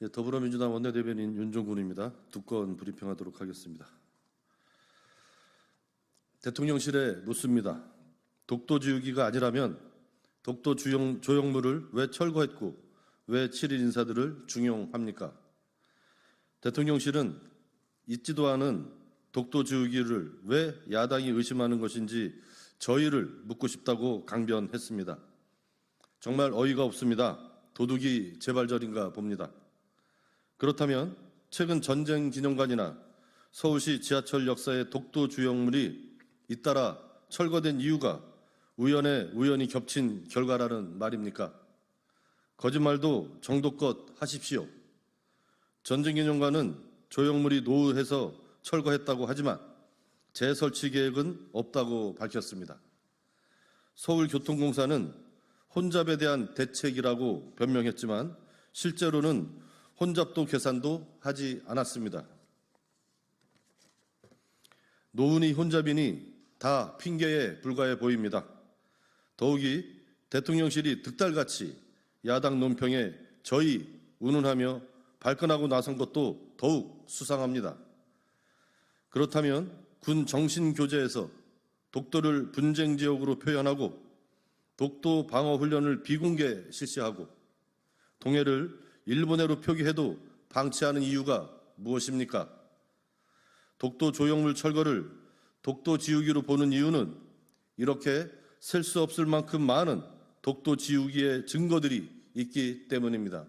예, 더불어민주당 원내대변인 윤종군입니다. 두 건 브리핑하도록 하겠습니다. 대통령실에 묻습니다. 독도 지우기가 아니라면 독도 조형물을 왜 철거했고 왜 7일 인사들을 중용합니까? 대통령실은 있지도 않은 독도 지우기를 왜 야당이 의심하는 것인지 저희를 묻고 싶다고 강변했습니다. 정말 어이가 없습니다. 도둑이 재발절인가 봅니다. 그렇다면 최근 전쟁기념관이나 서울시 지하철 역사의 독도 주역물이 잇따라 철거된 이유가 우연히 겹친 결과라는 말입니까? 거짓말도 정도껏 하십시오. 전쟁기념관은 조형물이 노후해서 철거했다고 하지만 재설치 계획은 없다고 밝혔습니다. 서울교통공사는 혼잡에 대한 대책이라고 변명했지만 실제로는 혼잡도 계산도 하지 않았습니다. 노은이 혼잡이니 다 핑계에 불과해 보입니다. 더욱이 대통령실이 득달같이 야당 논평에 저희 운운하며 발끈하고 나선 것도 더욱 수상합니다. 그렇다면 군 정신교재에서 독도를 분쟁지역으로 표현하고 독도 방어 훈련을 비공개 실시하고 동해를 일본해로 표기해도 방치하는 이유가 무엇입니까? 독도 조형물 철거를 독도 지우기로 보는 이유는 이렇게 셀 수 없을 만큼 많은 독도 지우기의 증거들이 있기 때문입니다.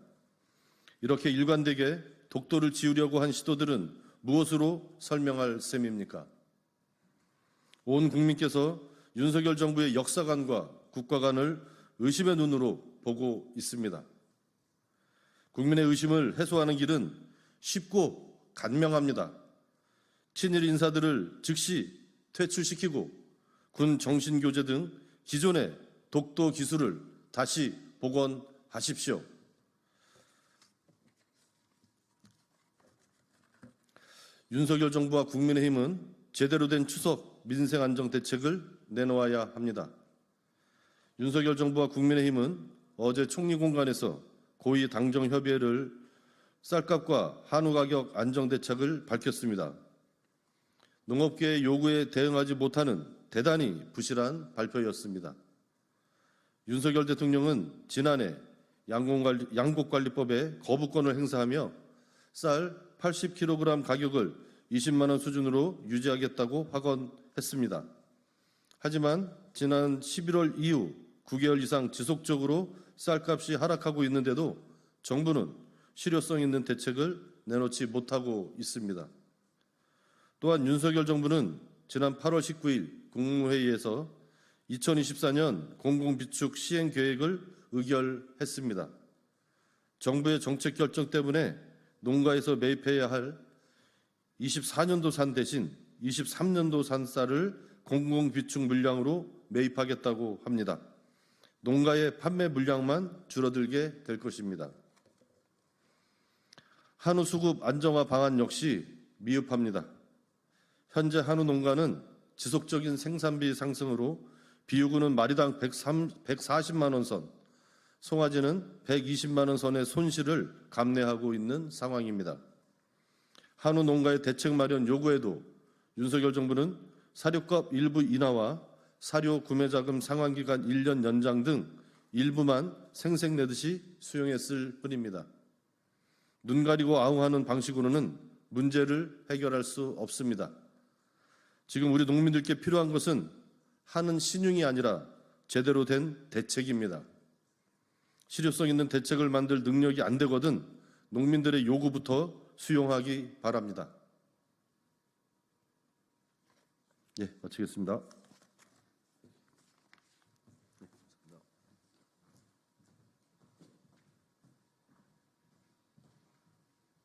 이렇게 일관되게 독도를 지우려고 한 시도들은 무엇으로 설명할 셈입니까? 온 국민께서 윤석열 정부의 역사관과 국가관을 의심의 눈으로 보고 있습니다. 국민의 의심을 해소하는 길은 쉽고 간명합니다. 친일 인사들을 즉시 퇴출시키고 군 정신교재 등 기존의 독도 기술을 다시 복원하십시오. 윤석열 정부와 국민의힘은 제대로 된 추석 민생 안정 대책을 내놓아야 합니다. 윤석열 정부와 국민의힘은 어제 총리 공관에서 고위 당정 협의회를 쌀값과 한우 가격 안정 대책을 밝혔습니다. 농업계의 요구에 대응하지 못하는 대단히 부실한 발표였습니다. 윤석열 대통령은 지난해 양곡관리법에 거부권을 행사하며 쌀 80kg 가격을 20만 원 수준으로 유지하겠다고 확언했습니다. 하지만 지난 11월 이후 9개월 이상 지속적으로 쌀값이 하락하고 있는데도 정부는 실효성 있는 대책을 내놓지 못하고 있습니다. 또한 윤석열 정부는 지난 8월 19일 국무회의에서 2024년 공공비축 시행 계획을 의결했습니다. 정부의 정책 결정 때문에 농가에서 매입해야 할 24년도 산 대신 23년도 산 쌀을 공공비축 물량으로 매입하겠다고 합니다. 농가의 판매 물량만 줄어들게 될 것입니다. 한우 수급 안정화 방안 역시 미흡합니다. 현재 한우 농가는 지속적인 생산비 상승으로 비유구는 마리당 140만 원 선, 송아지는 120만 원 선의 손실을 감내하고 있는 상황입니다. 한우 농가의 대책 마련 요구에도 윤석열 정부는 사료값 일부 인하와 사료 구매자금 상환기간 1년 연장 등 일부만 생색내듯이 수용했을 뿐입니다. 눈 가리고 아웅하는 방식으로는 문제를 해결할 수 없습니다. 지금 우리 농민들께 필요한 것은 하는 신용이 아니라 제대로 된 대책입니다. 실효성 있는 대책을 만들 능력이 안 되거든 농민들의 요구부터 수용하기 바랍니다. 예, 마치겠습니다.